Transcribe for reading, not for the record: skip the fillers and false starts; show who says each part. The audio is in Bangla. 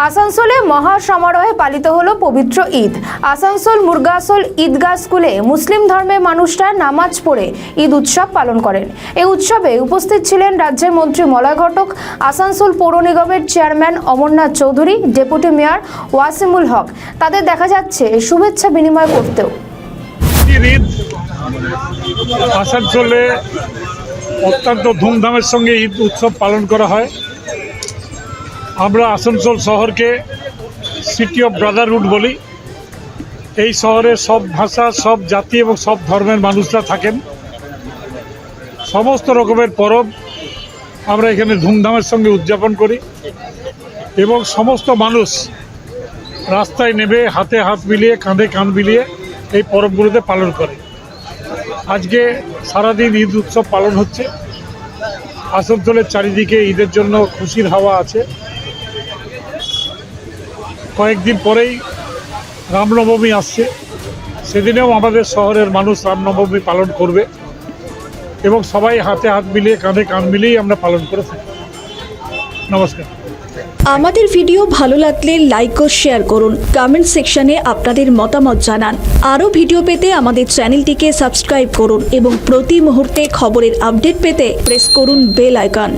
Speaker 1: আসানসোলে মহা সমারোহে পালিত হলো পবিত্র ঈদ। আসানসোল মুরগাসোল ঈদগাহ স্কুলে মুসলিম ধর্মের মানুষরা নামাজ পড়ে ঈদ উৎসব পালন করেন। এই উৎসবে উপস্থিত ছিলেন রাজ্যের মন্ত্রী মলয় ঘটক, আসানসোল পৌর নিগমের chairman Amarnath Chowdhury, deputy mayor Wasimul Haque. তাদের দেখা যাচ্ছে শুভেচ্ছা বিনিময় করতেও।
Speaker 2: ঈদ আসানসোলে অত্যন্ত ধুমধামের সঙ্গে ঈদ উৎসব পালন করা হয়। আমরা আসানসোল শহরকে সিটি অফ ব্রাদারহুড বলি। এই শহরে সব ভাষা, সব জাতি এবং সব ধর্মের মানুষরা থাকেন। সমস্ত রকমের পরব আমরা এখানে ধুমধামের সঙ্গে উদযাপন করি এবং সমস্ত মানুষ রাস্তায় নেমে হাতে হাত মিলিয়ে, কাঁধে কাঁধ মিলিয়ে এই পরবগুলোতে পালন করে। আজকে সারাদিন ঈদ উৎসব পালন হচ্ছে। আসানসোলের চারিদিকে ঈদের জন্য খুশির হাওয়া আছে। কয়েকদিন পরেই রামনবমী আসছে, সেদিনেও আমাদের শহরের মানুষ রামনবমী পালন করবে এবং সবাই হাতে হাত মিলিয়ে, কাঁধে কাঁধ মিলিয়েই আমরা পালন করে থাকি। নমস্কার।
Speaker 3: আমাদের ভিডিও ভালো লাগলে লাইক ও শেয়ার করুন। কমেন্ট সেকশনে আপনাদের মতামত জানান। আরও ভিডিও পেতে আমাদের চ্যানেলটিকে সাবস্ক্রাইব করুন এবং প্রতি মুহূর্তে খবরের আপডেট পেতে প্রেস করুন বেল আইকন।